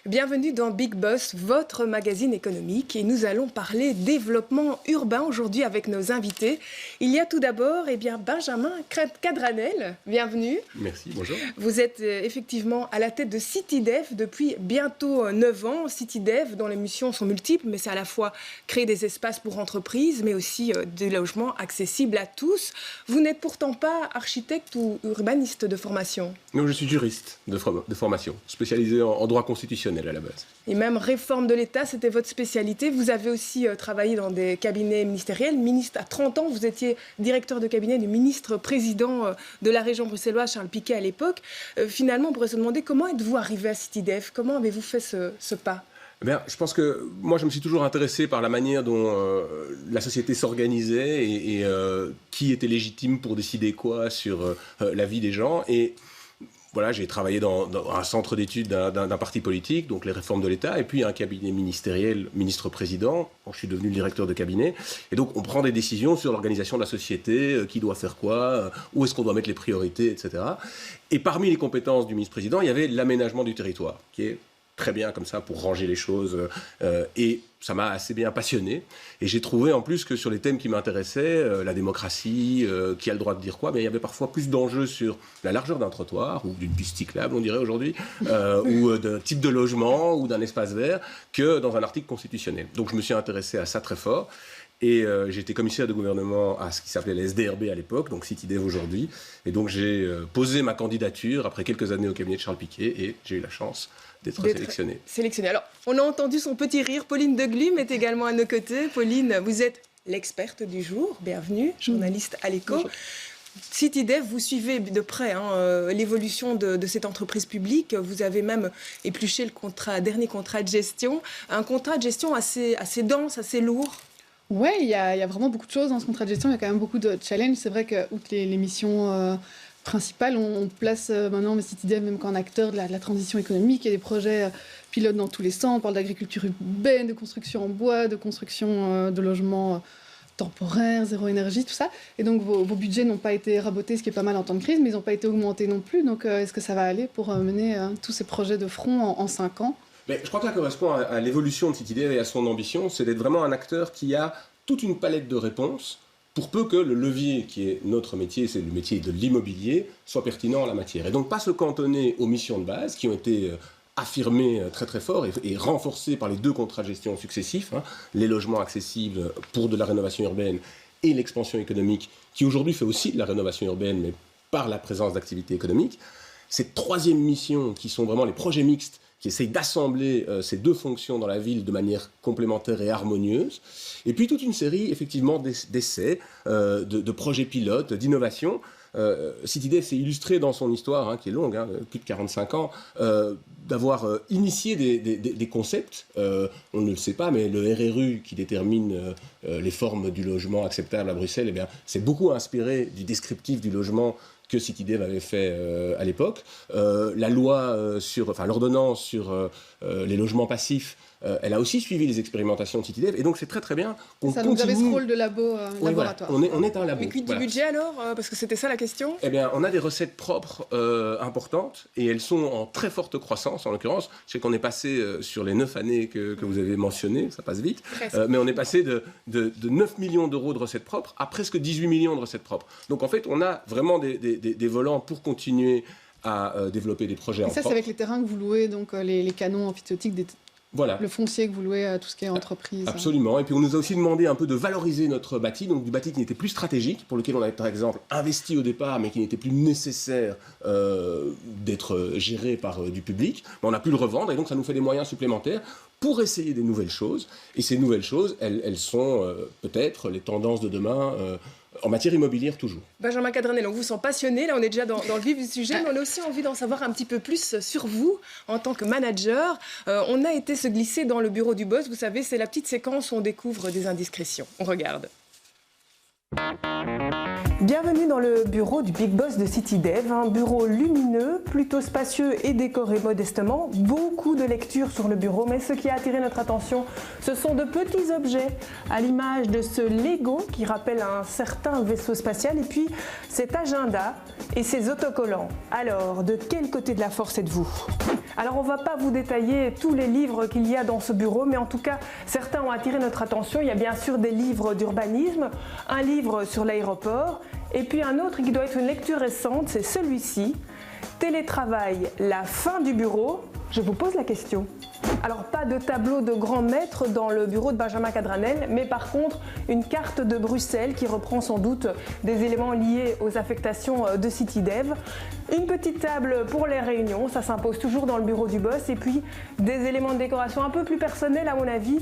Bienvenue dans Big Boss, votre magazine économique. Et nous allons parler développement urbain aujourd'hui avec nos invités. Il y a tout d'abord Benjamin Cadranel. Bienvenue. Merci, bonjour. Vous êtes effectivement à la tête de CityDev depuis bientôt 9 ans. CityDev, dont les missions sont multiples, mais c'est à la fois créer des espaces pour entreprises, mais aussi des logements accessibles à tous. Vous n'êtes pourtant pas architecte ou urbaniste de formation. Non, je suis juriste de formation, spécialisé en droit constitutionnel à la base. Et même réforme de l'État, c'était votre spécialité. Vous avez aussi travaillé dans des cabinets ministériels. Ministre, à 30 ans, vous étiez directeur de cabinet du ministre-président de la région bruxelloise, Charles Piquet, à l'époque. Finalement, on pourrait se demander comment êtes-vous arrivé à CityDev? Comment avez-vous fait ce pas? Je pense que moi, je me suis toujours intéressé par la manière dont la société s'organisait et qui était légitime pour décider quoi sur la vie des gens. Et voilà, j'ai travaillé dans un centre d'études d'un parti politique, donc les réformes de l'État, et puis un cabinet ministériel, ministre-président, quand je suis devenu le directeur de cabinet. Et donc, on prend des décisions sur l'organisation de la société, qui doit faire quoi, où est-ce qu'on doit mettre les priorités, etc. Et parmi les compétences du ministre-président, il y avait l'aménagement du territoire, qui est très bien comme ça pour ranger les choses. Et ça m'a assez bien passionné. Et j'ai trouvé en plus que sur les thèmes qui m'intéressaient, la démocratie, qui a le droit de dire quoi, mais il y avait parfois plus d'enjeux sur la largeur d'un trottoir, ou d'une piste cyclable, on dirait aujourd'hui, ou d'un type de logement, ou d'un espace vert, que dans un article constitutionnel. Donc je me suis intéressé à ça très fort. Et j'étais commissaire de gouvernement à ce qui s'appelait les SDRB à l'époque, donc CityDev aujourd'hui. Et donc j'ai posé ma candidature après quelques années au cabinet de Charles Piquet, et j'ai eu la chance d'être sélectionné. Alors, on a entendu son petit rire. Pauline Deglume est également à nos côtés. Pauline, vous êtes l'experte du jour. Bienvenue, journaliste à l'Écho. Bonjour. CityDev, vous suivez de près l'évolution de cette entreprise publique. Vous avez même épluché le dernier contrat de gestion. Un contrat de gestion assez dense, assez lourd. Oui, il y a vraiment beaucoup de choses dans ce contrat de gestion. Il y a quand même beaucoup de challenges. C'est vrai que outre les missions principales, on place maintenant CityDev même qu'en acteur de la transition économique. Il y a des projets pilotes dans tous les sens. On parle d'agriculture urbaine, de construction en bois, de construction de logements temporaires, zéro énergie, tout ça. Et donc vos budgets n'ont pas été rabotés, ce qui est pas mal en temps de crise, mais ils n'ont pas été augmentés non plus. Donc est-ce que ça va aller pour mener tous ces projets de front en 5 ans? Mais je crois que ça correspond à l'évolution de CityDev et à son ambition, c'est d'être vraiment un acteur qui a toute une palette de réponses pour peu que le levier qui est notre métier, c'est le métier de l'immobilier, soit pertinent en la matière. Et donc pas se cantonner aux missions de base qui ont été affirmées très très fort et renforcées par les 2 contrats de gestion successifs, les logements accessibles pour de la rénovation urbaine et l'expansion économique, qui aujourd'hui fait aussi de la rénovation urbaine, mais par la présence d'activités économiques. Ces 3e missions, qui sont vraiment les projets mixtes, qui essayent d'assembler ces 2 fonctions dans la ville de manière complémentaire et harmonieuse. Et puis toute une série, effectivement, d'essais, de projets pilotes, d'innovations. CityDev s'est illustré dans son histoire, qui est longue, plus de 45 ans, d'avoir initié des concepts. On ne le sait pas, mais le RRU qui détermine les formes du logement acceptable à Bruxelles, s'est beaucoup inspiré du descriptif du logement que CityDev avait fait à l'époque. La loi l'ordonnance sur les logements passifs, elle a aussi suivi les expérimentations de CityDev, et donc c'est très très bien qu'on continue. Donc vous avez ce rôle de laboratoire. Voilà. On est un labo. Mais quid du budget alors, parce que c'était ça la question. On a des recettes propres importantes, et elles sont en très forte croissance, en l'occurrence. Je sais qu'on est passé sur les 9 années que vous avez mentionnées, ça passe vite, mais on est passé de 9 millions d'euros de recettes propres à presque 18 millions de recettes propres. Donc en fait, on a vraiment des volants pour continuer à développer des projets en propre. Et ça, c'est avec les terrains que vous louez, donc les canons amphithéotiques, voilà. Le foncier que vous louez, tout ce qui est entreprise. Absolument. Et puis on nous a aussi demandé un peu de valoriser notre bâti, donc du bâti qui n'était plus stratégique, pour lequel on avait par exemple investi au départ, mais qui n'était plus nécessaire d'être géré par du public. Mais on a pu le revendre, et donc ça nous fait des moyens supplémentaires pour essayer des nouvelles choses. Et ces nouvelles choses, elles sont peut-être les tendances de demain en matière immobilière toujours. Benjamin Cadranel, on vous sent passionné, là on est déjà dans le vif du sujet, mais on a aussi envie d'en savoir un petit peu plus sur vous en tant que manager. On a été se glisser dans le bureau du boss, vous savez, c'est la petite séquence où on découvre des indiscrétions. On regarde. Bienvenue dans le bureau du Big Boss de CityDev, un bureau lumineux, plutôt spacieux et décoré modestement. Beaucoup de lectures sur le bureau, mais ce qui a attiré notre attention, ce sont de petits objets, à l'image de ce Lego qui rappelle un certain vaisseau spatial, et puis cet agenda et ces autocollants. Alors, de quel côté de la force êtes-vous ? Alors on ne va pas vous détailler tous les livres qu'il y a dans ce bureau, mais en tout cas certains ont attiré notre attention. Il y a bien sûr des livres d'urbanisme, un livre sur l'aéroport, et puis un autre qui doit être une lecture récente, c'est celui-ci, Télétravail, la fin du bureau. Je vous pose la question. Alors pas de tableau de grand maître dans le bureau de Benjamin Cadranel, mais par contre une carte de Bruxelles qui reprend sans doute des éléments liés aux affectations de CityDev. Une petite table pour les réunions, ça s'impose toujours dans le bureau du boss, et puis des éléments de décoration un peu plus personnels à mon avis,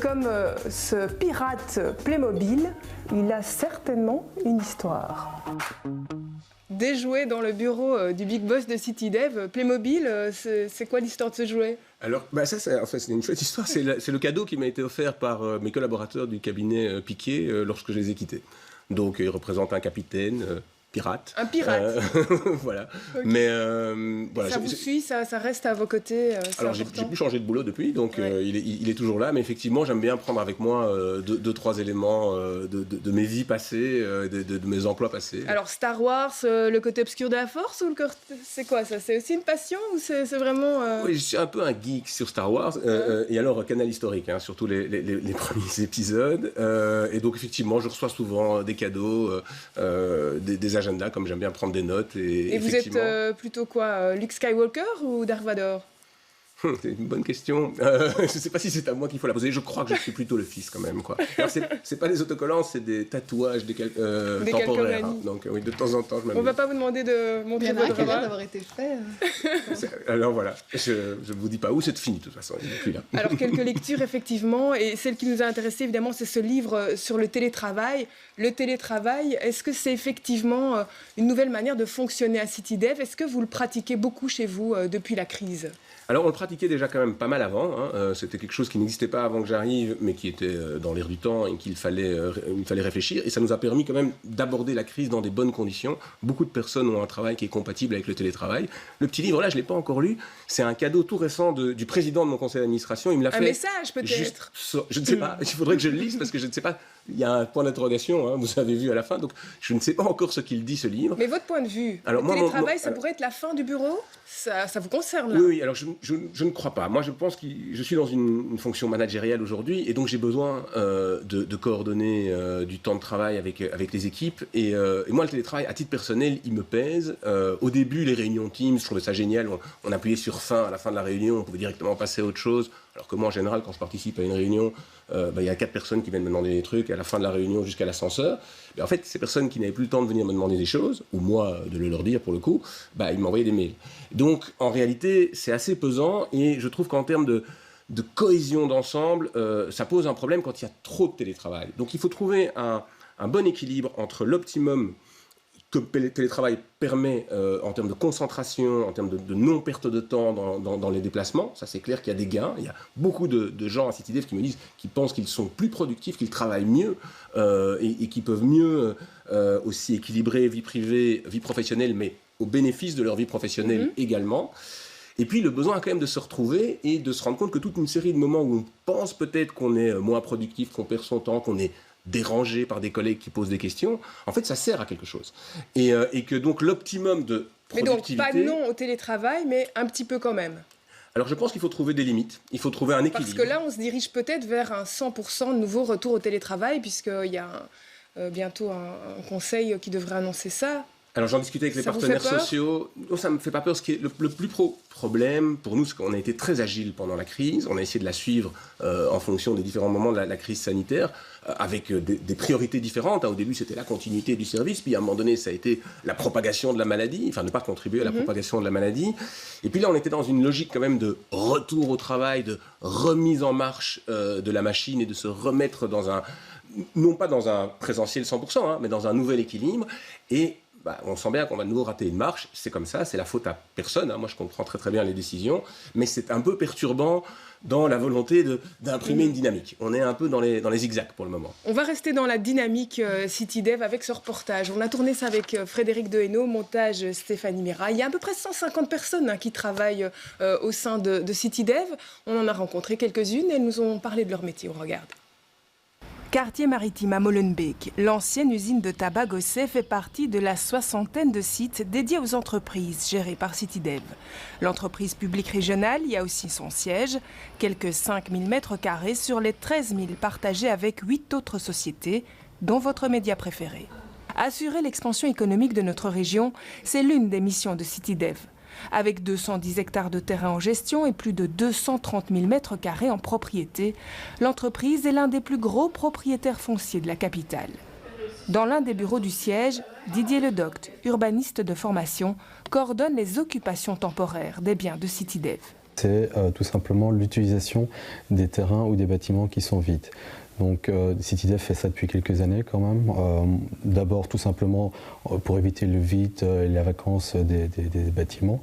comme ce pirate Playmobil. Il a certainement une histoire. Des jouets dans le bureau du big boss de CityDev. Playmobil, c'est quoi l'histoire de ce jouet? Alors, ça, c'est une chouette histoire. C'est le cadeau qui m'a été offert par mes collaborateurs du cabinet Piquet lorsque je les ai quittés. Donc, il représente un capitaine, pirate. Un pirate. Voilà. Okay. Mais voilà. Ça vous suit, ça reste à vos côtés. Alors, j'ai plus changé de boulot depuis, donc ouais. Il est toujours là. Mais effectivement, j'aime bien prendre avec moi deux, trois éléments de mes vies passées, de mes emplois passés. Alors, Star Wars, le côté obscur de la Force, ou c'est quoi ça? C'est aussi une passion ou c'est vraiment... Oui, je suis un peu un geek sur Star Wars, et alors canal historique, hein, surtout les premiers épisodes. Et donc, effectivement, je reçois souvent des cadeaux, des agenda, comme j'aime bien prendre des notes. Et vous êtes plutôt quoi, Luke Skywalker ou Darth Vader? C'est une bonne question. Je ne sais pas si c'est à moi qu'il faut la poser. Je crois que je suis plutôt le fils quand même, quoi. Alors, c'est pas des autocollants, c'est des tatouages temporaires. Hein. Donc oui, de temps en temps, je m'amuse. On ne va pas vous demander de montrer votre bras. d'avoir été fait. Alors voilà, je ne vous dis pas où, c'est fini de toute façon. Il n'est plus là. Alors quelques lectures effectivement, et celle qui nous a intéressé évidemment, c'est ce livre sur le télétravail. Le télétravail, est-ce que c'est effectivement une nouvelle manière de fonctionner à CityDev? Est-ce que vous le pratiquez beaucoup chez vous depuis la crise? Alors on le pratiquait déjà quand même pas mal avant, hein. C'était quelque chose qui n'existait pas avant que j'arrive, mais qui était dans l'air du temps et qu'il fallait réfléchir. Et ça nous a permis quand même d'aborder la crise dans des bonnes conditions. Beaucoup de personnes ont un travail qui est compatible avec le télétravail. Le petit livre là, je ne l'ai pas encore lu, c'est un cadeau tout récent du président de mon conseil d'administration. Il me l'a fait. Un message peut-être. Je ne sais pas, il faudrait que je le lise parce que je ne sais pas. Il y a un point d'interrogation, hein, vous avez vu à la fin, donc je ne sais pas encore ce qu'il dit ce livre. Mais votre point de vue, alors, le télétravail, ça pourrait être la fin du bureau? Ça vous concerne là? Oui, alors je ne crois pas. Moi, je pense que je suis dans une fonction managériale aujourd'hui, et donc j'ai besoin de coordonner du temps de travail avec les équipes. Et moi, le télétravail, à titre personnel, il me pèse. Au début, les réunions Teams, je trouvais ça génial. On appuyait sur fin à la fin de la réunion, on pouvait directement passer à autre chose. Alors que moi, en général, quand je participe à une réunion, il y a 4 personnes qui viennent me demander des trucs, à la fin de la réunion jusqu'à l'ascenseur. Et en fait, ces personnes qui n'avaient plus le temps de venir me demander des choses, ou moi de le leur dire pour le coup, ils m'envoyaient des mails. Donc, en réalité, c'est assez pesant, et je trouve qu'en termes de cohésion d'ensemble, ça pose un problème quand il y a trop de télétravail. Donc, il faut trouver un bon équilibre entre l'optimum que le télétravail permet en termes de concentration, en termes de non-perte de temps dans les déplacements. Ça, c'est clair qu'il y a des gains. Il y a beaucoup de gens à CityDev qui me disent qu'ils pensent qu'ils sont plus productifs, qu'ils travaillent mieux et qu'ils peuvent mieux aussi équilibrer vie privée, vie professionnelle, mais au bénéfice de leur vie professionnelle également. Et puis le besoin quand même de se retrouver et de se rendre compte que toute une série de moments où on pense peut-être qu'on est moins productif, qu'on perd son temps, qu'on est dérangé par des collègues qui posent des questions, en fait ça sert à quelque chose. Et que donc l'optimum de productivité... Mais donc pas non au télétravail, mais un petit peu quand même. Alors je pense qu'il faut trouver des limites, il faut trouver un équilibre. Parce que là on se dirige peut-être vers un 100% de nouveau retour au télétravail, puisqu'il y a bientôt un conseil qui devrait annoncer ça. Alors j'en discutais avec les partenaires sociaux. Non, ça ne me fait pas peur. Ce qui est le plus problème pour nous, c'est qu'on a été très agile pendant la crise. On a essayé de la suivre en fonction des différents moments de la crise sanitaire, avec des priorités différentes. Au début, c'était la continuité du service. Puis à un moment donné, ça a été la propagation de la maladie, enfin ne pas contribuer à la propagation de la maladie. Et puis là, on était dans une logique quand même de retour au travail, de remise en marche de la machine et de se remettre dans non pas dans un présentiel 100%, mais dans un nouvel équilibre. Et on sent bien qu'on va de nouveau rater une marche, c'est comme ça, c'est la faute à personne, moi je comprends très très bien les décisions, mais c'est un peu perturbant dans la volonté d'imprimer une dynamique. On est un peu dans les zigzags pour le moment. On va rester dans la dynamique CityDev avec ce reportage. On a tourné ça avec Frédéric Dehaenaut, montage Stéphanie Mira. Il y a à peu près 150 personnes qui travaillent au sein de CityDev. On en a rencontré quelques-unes et elles nous ont parlé de leur métier. On regarde. Quartier maritime à Molenbeek, l'ancienne usine de tabac Gosset fait partie de la 60aine de sites dédiés aux entreprises gérées par CityDev. L'entreprise publique régionale y a aussi son siège, quelques 5000 m² sur les 13 000 partagés avec 8 autres sociétés, dont votre média préféré. Assurer l'expansion économique de notre région, c'est l'une des missions de CityDev. Avec 210 hectares de terrain en gestion et plus de 230 000 m² en propriété, l'entreprise est l'un des plus gros propriétaires fonciers de la capitale. Dans l'un des bureaux du siège, Didier Ledocte, urbaniste de formation, coordonne les occupations temporaires des biens de CityDev. C'est tout simplement l'utilisation des terrains ou des bâtiments qui sont vides. Donc CityDev fait ça depuis quelques années quand même. D'abord tout simplement pour éviter le vide et la vacance des bâtiments.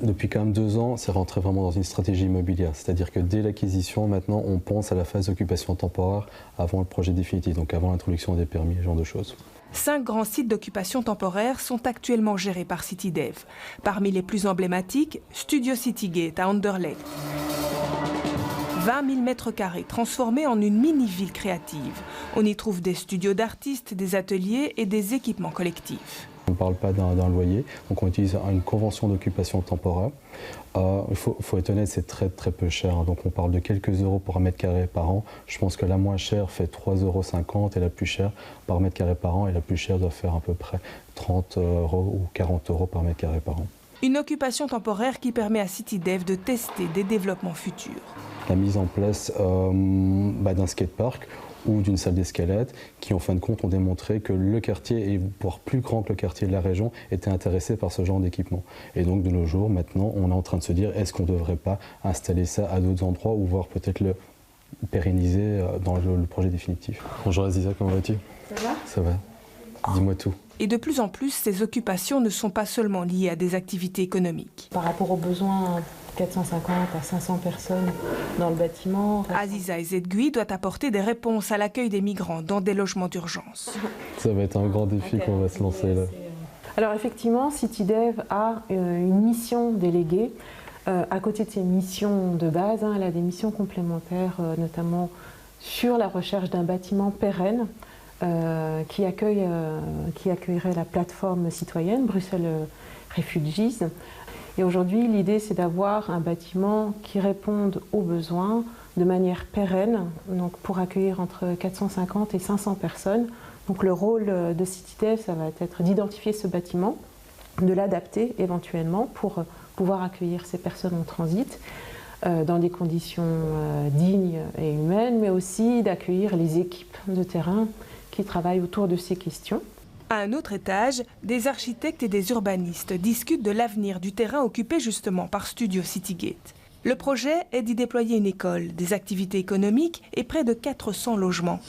Depuis quand même 2 ans, c'est rentré vraiment dans une stratégie immobilière. C'est-à-dire que dès l'acquisition, maintenant, on pense à la phase d'occupation temporaire avant le projet définitif, donc avant l'introduction des permis, ce genre de choses. 5 grands sites d'occupation temporaire sont actuellement gérés par CityDev. Parmi les plus emblématiques, Studio Citygate à Anderlecht. 20 000 m² transformés en une mini-ville créative. On y trouve des studios d'artistes, des ateliers et des équipements collectifs. On ne parle pas d'un loyer, donc on utilise une convention d'occupation temporaire. Il faut être honnête, c'est très peu cher. Donc on parle de quelques euros par m² par an. Je pense que la moins chère fait 3,50 € et la plus chère par m² par an. Et la plus chère doit faire à peu près 30 € ou 40 € par m² par an. Une occupation temporaire qui permet à CityDev de tester des développements futurs. La mise en place d'un skatepark ou d'une salle d'escalade qui en fin de compte ont démontré que le quartier, et voire plus grand que le quartier de la région, était intéressé par ce genre d'équipement. Et donc de nos jours, maintenant, on est en train de se dire est-ce qu'on ne devrait pas installer ça à d'autres endroits ou voire peut-être le pérenniser dans le projet définitif. Bonjour Aziza, comment vas-tu? Ça va? Ça va. Dis-moi tout. Et de plus en plus, ces occupations ne sont pas seulement liées à des activités économiques. Par rapport aux besoins, 450 à 500 personnes dans le bâtiment. Aziza Ezedgui doit apporter des réponses à l'accueil des migrants dans des logements d'urgence. Ça va être un grand défi qu'on va se lancer là. Alors effectivement, CityDev a une mission déléguée. À côté de ses missions de base, elle a des missions complémentaires, notamment sur la recherche d'un bâtiment pérenne qui accueillerait la plateforme citoyenne Bruxelles Refugees. Et aujourd'hui, l'idée, c'est d'avoir un bâtiment qui réponde aux besoins de manière pérenne, donc pour accueillir entre 450 et 500 personnes. Donc le rôle de CityDev, ça va être d'identifier ce bâtiment, de l'adapter éventuellement pour pouvoir accueillir ces personnes en transit dans des conditions dignes et humaines, mais aussi d'accueillir les équipes de terrain qui travaillent autour de ces questions. À un autre étage, des architectes et des urbanistes discutent de l'avenir du terrain occupé justement par Studio Citygate. Le projet est d'y déployer une école, des activités économiques et près de 400 logements.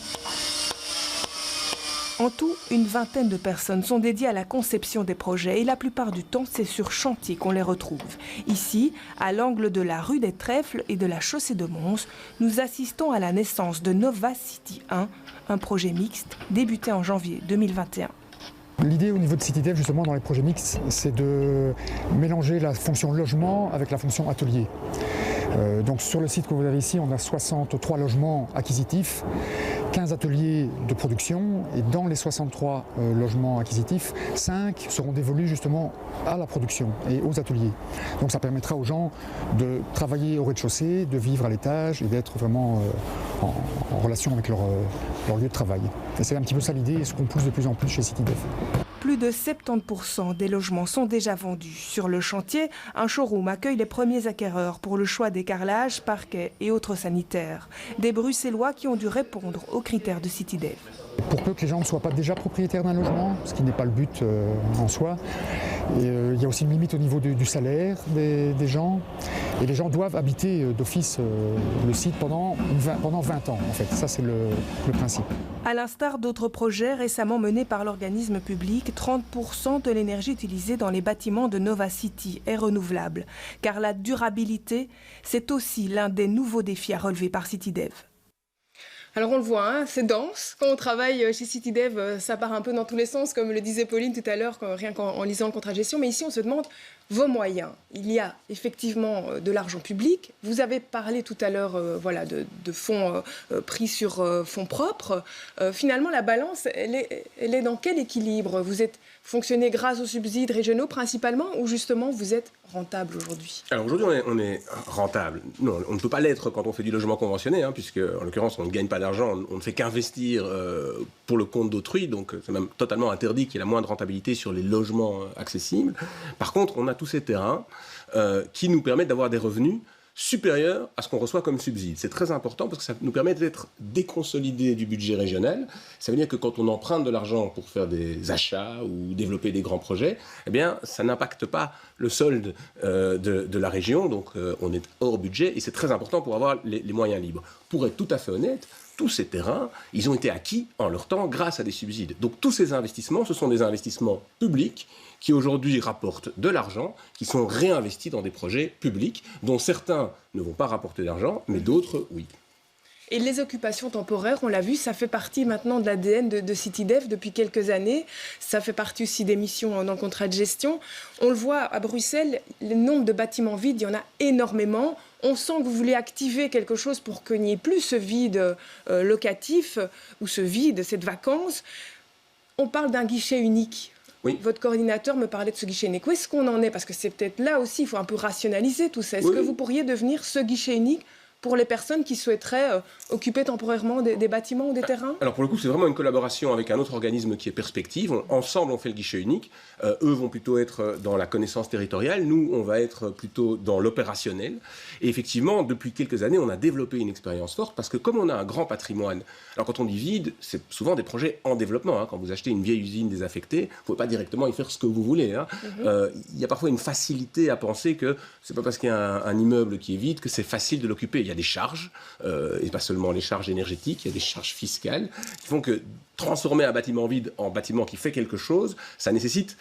En tout, une vingtaine de personnes sont dédiées à la conception des projets et la plupart du temps, c'est sur chantier qu'on les retrouve. Ici, à l'angle de la rue des Trèfles et de la chaussée de Mons, nous assistons à la naissance de Nova City 1, un projet mixte débuté en janvier 2021. L'idée au niveau de CityDev, justement, dans les projets mixtes, c'est de mélanger la fonction logement avec la fonction atelier. Donc sur le site que vous avez ici, on a 63 logements acquisitifs, 15 ateliers de production, et dans les 63 logements acquisitifs, 5 seront dévolus justement à la production et aux ateliers. Donc ça permettra aux gens de travailler au rez-de-chaussée, de vivre à l'étage et d'être vraiment en relation avec leur lieu de travail. Et c'est un petit peu ça l'idée et ce qu'on pousse de plus en plus chez CityDev. Plus de 70% des logements sont déjà vendus. Sur le chantier, un showroom accueille les premiers acquéreurs pour le choix des carrelages, parquets et autres sanitaires. Des Bruxellois qui ont dû répondre aux critères de CityDev. Pour peu que les gens ne soient pas déjà propriétaires d'un logement, ce qui n'est pas le but en soi. Et, il y a aussi une limite au niveau du salaire des gens. Et les gens doivent habiter d'office le site pendant 20 ans, en fait. Ça, c'est le principe. À l'instar d'autres projets récemment menés par l'organisme public, 30% de l'énergie utilisée dans les bâtiments de Nova City est renouvelable. Car la durabilité, c'est aussi l'un des nouveaux défis à relever par CityDev. Alors on le voit, hein, c'est dense. Quand on travaille chez CityDev, ça part un peu dans tous les sens, comme le disait Pauline tout à l'heure, rien qu'en lisant le contrat de gestion. Mais ici, on se demande vos moyens. Il y a effectivement de l'argent public. Vous avez parlé tout à l'heure de fonds pris sur fonds propres. Finalement, la balance, elle est dans quel équilibre? Vous fonctionnez grâce aux subsides régionaux principalement, ou justement vous êtes rentable aujourd'hui? Alors aujourd'hui, on est rentable. Non, on ne peut pas l'être quand on fait du logement conventionné, puisque en l'occurrence, on ne gagne pas d'argent, on ne fait qu'investir pour le compte d'autrui, donc c'est même totalement interdit qu'il y ait la moindre rentabilité sur les logements accessibles. Par contre, on a tous ces terrains qui nous permettent d'avoir des revenus supérieurs à ce qu'on reçoit comme subside. C'est très important parce que ça nous permet d'être déconsolidés du budget régional. Ça veut dire que quand on emprunte de l'argent pour faire des achats ou développer des grands projets, eh bien, ça n'impacte pas le solde de la région, donc on est hors budget et c'est très important pour avoir les moyens libres. Pour être tout à fait honnête, tous ces terrains, ils ont été acquis en leur temps grâce à des subsides. Donc tous ces investissements, ce sont des investissements publics qui aujourd'hui rapportent de l'argent, qui sont réinvestis dans des projets publics, dont certains ne vont pas rapporter d'argent, mais d'autres, oui. Et les occupations temporaires, on l'a vu, ça fait partie maintenant de l'ADN de CityDev depuis quelques années. Ça fait partie aussi des missions dans le contrat de gestion. On le voit à Bruxelles, le nombre de bâtiments vides, il y en a énormément. On sent que vous voulez activer quelque chose pour qu'il n'y ait plus ce vide locatif ou ce vide, cette vacance. On parle d'un guichet unique. Oui. Votre coordinateur me parlait de ce guichet unique. Où est-ce qu'on en est? Parce que c'est peut-être là aussi, il faut un peu rationaliser tout ça. Est-ce que vous pourriez devenir ce guichet unique pour les personnes qui souhaiteraient occuper temporairement des bâtiments ou des terrains? Alors pour le coup, c'est vraiment une collaboration avec un autre organisme qui est Perspective. Ensemble, on fait le guichet unique. Eux vont plutôt être dans la connaissance territoriale. Nous, on va être plutôt dans l'opérationnel. Et effectivement, depuis quelques années, on a développé une expérience forte parce que comme on a un grand patrimoine, alors quand on dit vide, c'est souvent des projets en développement. Quand vous achetez une vieille usine désaffectée, il ne faut pas directement y faire ce que vous voulez. Il y a parfois une facilité à penser que c'est pas parce qu'il y a un immeuble qui est vide que c'est facile de l'occuper. Il y a des charges, et pas seulement les charges énergétiques, il y a des charges fiscales qui font que transformer un bâtiment vide en bâtiment qui fait quelque chose, ça nécessite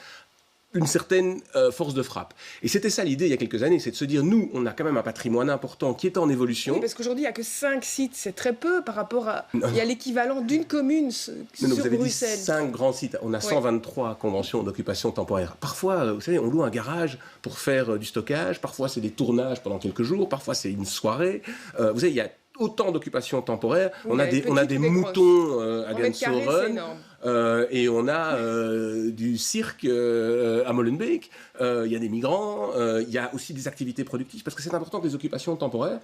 une certaine force de frappe. Et c'était ça l'idée il y a quelques années, c'est de se dire, nous, on a quand même un patrimoine important qui est en évolution. Oui, parce qu'aujourd'hui, il n'y a que 5 sites, c'est très peu par rapport à... Il y a l'équivalent d'une commune sur vous avez Bruxelles. dit 5 grands sites, on a 123 conventions d'occupation temporaire. Parfois, vous savez, on loue un garage pour faire du stockage, parfois c'est des tournages pendant quelques jours, parfois c'est une soirée. Vous savez, il y a autant d'occupations temporaires. Oui, on a des moutons à Gansoren. Et on a du cirque à Molenbeek, il y a des migrants, il y a aussi des activités productives, parce que c'est important que les occupations temporaires,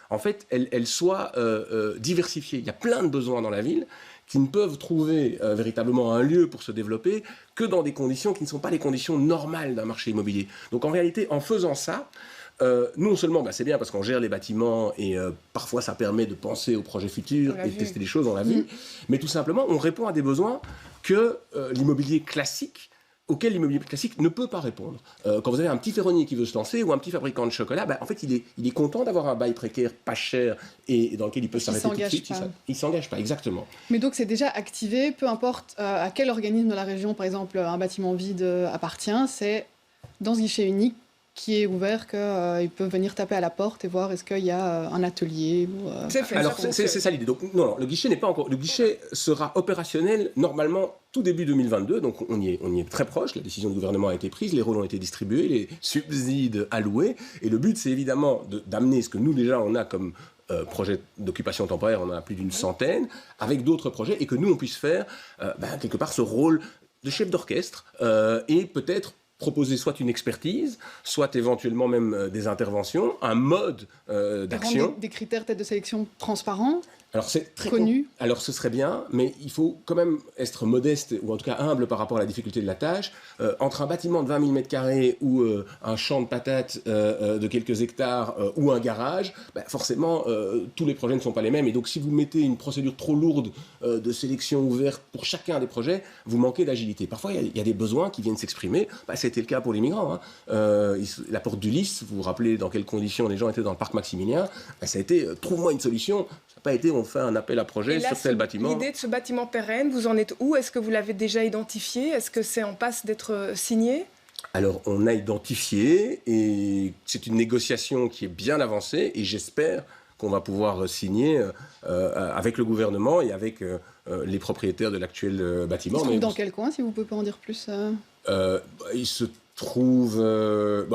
en fait, elles soient diversifiées. Il y a plein de besoins dans la ville qui ne peuvent trouver véritablement un lieu pour se développer que dans des conditions qui ne sont pas les conditions normales d'un marché immobilier. Donc en réalité, en faisant ça, nous, non seulement, c'est bien parce qu'on gère les bâtiments et parfois ça permet de penser aux projets futurs et de tester des choses, on l'a vu, mais tout simplement, on répond à des besoins que l'immobilier classique, auquel l'immobilier classique ne peut pas répondre. Quand vous avez un petit ferronnier qui veut se lancer ou un petit fabricant de chocolat, en fait, il est content d'avoir un bail précaire pas cher et dans lequel il peut s'arrêter tout de suite. Il ne s'engage pas, exactement. Mais donc, c'est déjà activé, peu importe à quel organisme de la région, par exemple, un bâtiment vide appartient, c'est dans ce guichet unique qui est ouvert qu'ils peuvent venir taper à la porte et voir est-ce qu'il y a un atelier ou C'est fait. Alors c'est ça l'idée. Donc non, le guichet n'est pas encore. Le guichet sera opérationnel normalement tout début 2022. Donc on y est très proche. La décision du gouvernement a été prise, les rôles ont été distribués, les subsides alloués. Et le but c'est évidemment d'amener ce que nous déjà on a comme projet d'occupation temporaire, on en a plus d'une centaine, avec d'autres projets et que nous on puisse faire quelque part ce rôle de chef d'orchestre et peut-être proposer soit une expertise, soit éventuellement même des interventions, un mode d'action. Des critères peut-être de sélection transparents. Alors c'est très connu. Alors ce serait bien, mais il faut quand même être modeste ou en tout cas humble par rapport à la difficulté de la tâche. Entre un bâtiment de 20 000 m² ou un champ de patates de quelques hectares ou un garage, forcément tous les projets ne sont pas les mêmes. Et donc si vous mettez une procédure trop lourde de sélection ouverte pour chacun des projets, vous manquez d'agilité. Parfois il y a des besoins qui viennent s'exprimer. C'était le cas pour les migrants. La porte du Lys, vous vous rappelez dans quelles conditions les gens étaient dans le parc Maximilien, ça a été trouve-moi une solution. Ça n'a pas été on fait un appel à projet sur tel bâtiment. L'idée de ce bâtiment pérenne, vous en êtes où? Est-ce que vous l'avez déjà identifié? Est-ce que c'est en passe d'être signé? Alors on a identifié et c'est une négociation qui est bien avancée et j'espère qu'on va pouvoir signer avec le gouvernement et avec les propriétaires de l'actuel bâtiment. Il se trouve dans quel coin, si vous ne pouvez pas en dire plus Il se trouve...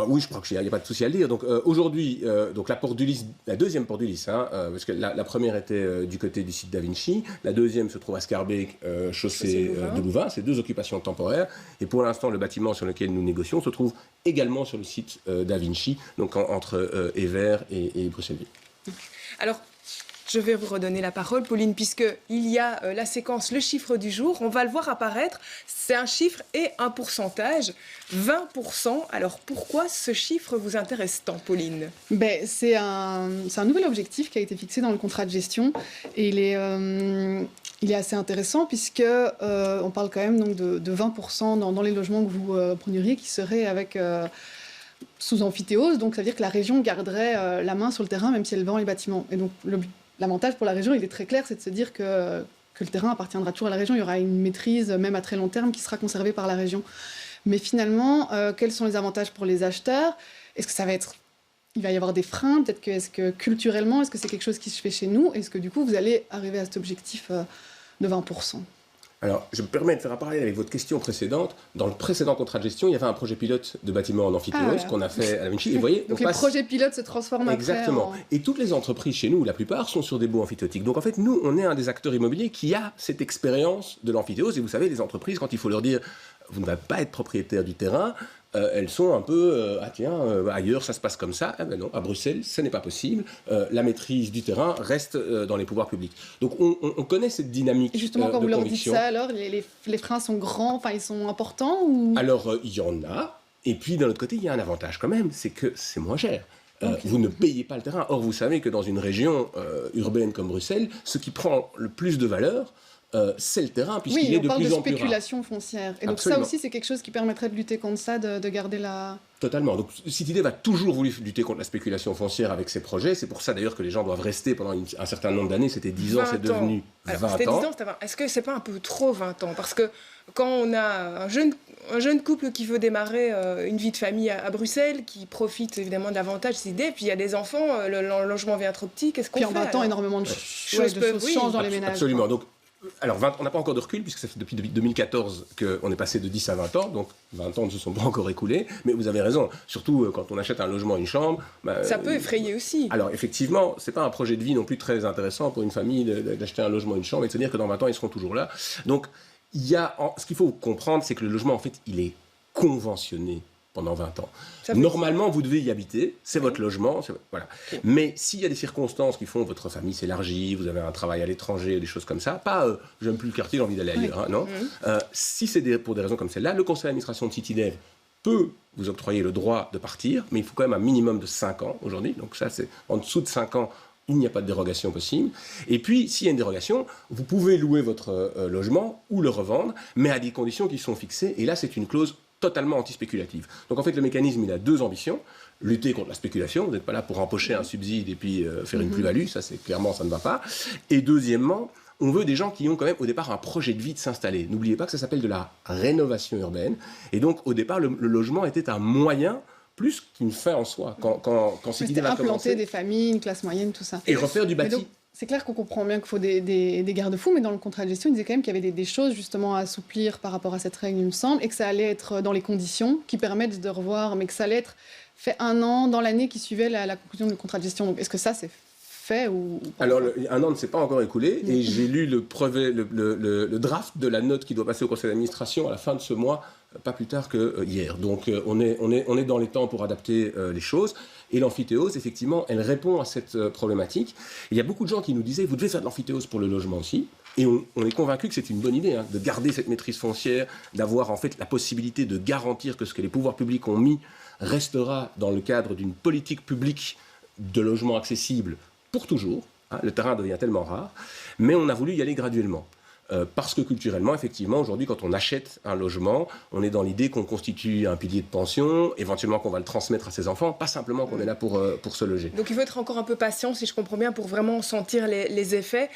oui, je crois qu'il n'y a pas de souci à le dire. Donc aujourd'hui, donc la deuxième porte du Lys, parce que la première était du côté du site Da Vinci, la deuxième se trouve à Scarbeck, chaussée de Louvain. C'est 2 occupations temporaires. Et pour l'instant, le bâtiment sur lequel nous négocions se trouve également sur le site Da Vinci, donc entre Evere et Bruxelles-Ville. Alors, je vais vous redonner la parole, Pauline, puisqu'il y a la séquence Le chiffre du jour. On va le voir apparaître. C'est un chiffre et un pourcentage, 20%. Alors, pourquoi ce chiffre vous intéresse tant, Pauline ? C'est un nouvel objectif qui a été fixé dans le contrat de gestion. Et il est assez intéressant puisque on parle quand même donc, de 20% dans les logements que vous preniez qui seraient avec... sous amphithéose, donc ça veut dire que la région garderait la main sur le terrain même si elle vend les bâtiments. Et donc l'avantage pour la région, il est très clair, c'est de se dire que le terrain appartiendra toujours à la région. Il y aura une maîtrise, même à très long terme, qui sera conservée par la région. Mais finalement, quels sont les avantages pour les acheteurs ? Est-ce que il va y avoir des freins ? Peut-être que, est-ce que culturellement, est-ce que c'est quelque chose qui se fait chez nous ? Est-ce que du coup, vous allez arriver à cet objectif de 20% ? Alors, je me permets de faire un parallèle avec votre question précédente. Dans le précédent contrat de gestion, il y avait un projet pilote de bâtiment en amphithéose qu'on a fait à Da Vinci. Et vous voyez, donc les projets pilotes se transforment Exactement. après Et toutes les entreprises chez nous, la plupart, sont sur des baux amphithéotiques. Donc en fait, nous, on est un des acteurs immobiliers qui a cette expérience de l'amphithéose. Et vous savez, les entreprises, quand il faut leur dire « vous ne allez pas être propriétaire du terrain », elles sont un peu ailleurs ça se passe comme ça. Ben non, à Bruxelles ça n'est pas possible. La maîtrise du terrain reste dans les pouvoirs publics. Donc on connaît cette dynamique. Et justement quand vous leur dites ça, alors les freins sont grands, enfin ils sont importants ou... Alors il y en a. Et puis d'un autre côté il y a un avantage quand même, c'est que c'est moins cher. Vous ne payez pas le terrain. Or vous savez que dans une région urbaine comme Bruxelles, ce qui prend le plus de valeur, c'est le terrain, puisqu'il est de plus en plus rare. Oui, on parle de spéculation foncière. Et donc ça aussi, c'est quelque chose qui permettrait de lutter contre ça, de garder la... Totalement. Donc CityDev a toujours voulu lutter contre la spéculation foncière avec ses projets. C'est pour ça d'ailleurs que les gens doivent rester pendant un certain nombre d'années. C'était 10 ans, c'est devenu 20 ans. 10 ans, est-ce que c'est pas un peu trop 20 ans ? Parce que quand on a un jeune couple qui veut démarrer une vie de famille à Bruxelles, qui profite évidemment davantage de CityDev, puis il y a des enfants, le logement vient trop petit, qu'est-ce qu'on fait ? Puis en 20 ans, énormément de choses changent dans les ménages. Absolument. Donc, alors, on n'a pas encore de recul, puisque ça fait depuis 2014 qu'on est passé de 10 à 20 ans, donc 20 ans ne se sont pas encore écoulés, mais vous avez raison, surtout quand on achète un logement, une chambre... ça peut effrayer aussi. Alors, effectivement, ce n'est pas un projet de vie non plus très intéressant pour une famille d'acheter un logement, une chambre, et de se dire que dans 20 ans, ils seront toujours là. Donc, ce qu'il faut comprendre, c'est que le logement, en fait, il est conventionné pendant 20 ans. Normalement, vous devez y habiter, c'est votre logement, voilà. Okay. Mais s'il y a des circonstances qui font que votre famille s'élargit, vous avez un travail à l'étranger, des choses comme ça, pas j'aime plus le quartier, j'ai envie d'aller ailleurs, hein, non. Si c'est pour des raisons comme celle-là, le conseil d'administration de CityDev peut vous octroyer le droit de partir, mais il faut quand même un minimum de 5 ans aujourd'hui, donc ça c'est en dessous de 5 ans, il n'y a pas de dérogation possible. Et puis, s'il y a une dérogation, vous pouvez louer votre logement ou le revendre, mais à des conditions qui sont fixées, et là c'est une clause totalement anti-spéculative. Donc en fait, le mécanisme, il a 2 ambitions. Lutter contre la spéculation, vous n'êtes pas là pour empocher un subside et puis faire une plus-value, ça c'est clairement, ça ne va pas. Et deuxièmement, on veut des gens qui ont quand même au départ un projet de vie de s'installer. N'oubliez pas que ça s'appelle de la rénovation urbaine. Et donc au départ, le logement était un moyen plus qu'une fin en soi. Quand CityDev a commencé... implanter des familles, une classe moyenne, tout ça. Et refaire du bâti. C'est clair qu'on comprend bien qu'il faut des garde-fous, mais dans le contrat de gestion, il disait quand même qu'il y avait des choses justement à assouplir par rapport à cette règle, il me semble, et que ça allait être dans les conditions qui permettent de revoir, mais que ça allait être fait 1 an dans l'année qui suivait la conclusion du contrat de gestion. Donc est-ce que ça, c'est fait ou pas? Alors, 1 an ne s'est pas encore écoulé, et j'ai lu le draft de la note qui doit passer au conseil d'administration à la fin de ce mois, pas plus tard que hier. Donc on est dans les temps pour adapter les choses. Et l'amphithéose, effectivement, elle répond à cette problématique. Il y a beaucoup de gens qui nous disaient, vous devez faire de l'amphithéose pour le logement aussi. Et on est convaincu que c'est une bonne idée, de garder cette maîtrise foncière, d'avoir en fait la possibilité de garantir que ce que les pouvoirs publics ont mis restera dans le cadre d'une politique publique de logement accessible pour toujours. Le terrain devient tellement rare. Mais on a voulu y aller graduellement. Parce que culturellement, effectivement, aujourd'hui, quand on achète un logement, on est dans l'idée qu'on constitue un pilier de pension, éventuellement qu'on va le transmettre à ses enfants, pas simplement qu'on est là pour se loger. Donc il faut être encore un peu patient, si je comprends bien, pour vraiment sentir les effets.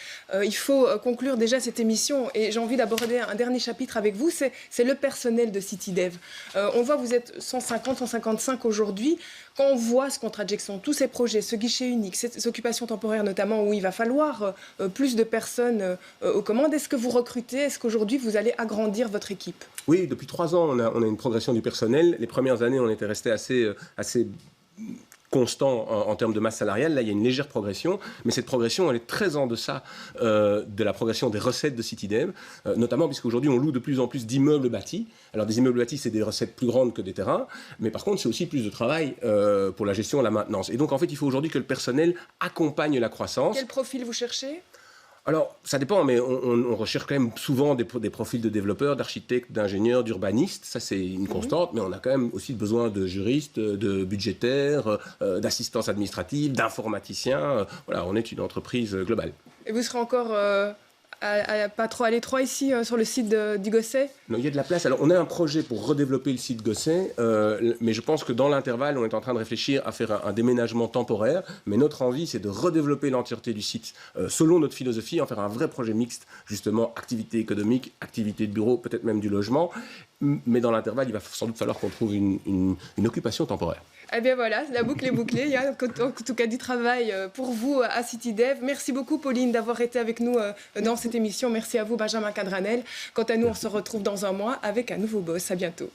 Il faut conclure déjà cette émission, et j'ai envie d'aborder un dernier chapitre avec vous, c'est le personnel de CityDev. On voit que vous êtes 150, 155 aujourd'hui. Quand on voit ce contrat de gestion, tous ces projets, ce guichet unique, ces occupations temporaires notamment, où il va falloir plus de personnes aux commandes, est-ce que vous recrutez? Est-ce qu'aujourd'hui, vous allez agrandir votre équipe? Oui, depuis 3 ans, on a une progression du personnel. Les premières années, on était resté assez constant en termes de masse salariale. Là, il y a une légère progression, mais cette progression, elle est très en deçà de la progression des recettes de CityDev, notamment puisqu'aujourd'hui, on loue de plus en plus d'immeubles bâtis. Alors, des immeubles bâtis, c'est des recettes plus grandes que des terrains, mais par contre, c'est aussi plus de travail pour la gestion et la maintenance. Et donc, en fait, il faut aujourd'hui que le personnel accompagne la croissance. Quel profil vous cherchez? Alors, ça dépend, mais on recherche quand même souvent des profils de développeurs, d'architectes, d'ingénieurs, d'urbanistes. Ça, c'est une constante, mais on a quand même aussi besoin de juristes, de budgétaires, d'assistance administrative, d'informaticiens. Voilà, on est une entreprise globale. Et vous serez encore pas trop à l'étroit ici, sur le site du Gosset? Non, il y a de la place. Alors, on a un projet pour redévelopper le site Gosset, mais je pense que dans l'intervalle, on est en train de réfléchir à faire un déménagement temporaire. Mais notre envie, c'est de redévelopper l'entièreté du site selon notre philosophie, en faire un vrai projet mixte, justement, activité économique, activité de bureau, peut-être même du logement. Mais dans l'intervalle, il va sans doute falloir qu'on trouve une occupation temporaire. Eh bien voilà, la boucle est bouclée. Il y a en tout cas du travail pour vous à CityDev. Merci beaucoup Pauline d'avoir été avec nous dans cette émission. Merci à vous Benjamin Cadranel. Quant à nous, on se retrouve dans un mois avec un nouveau boss. À bientôt.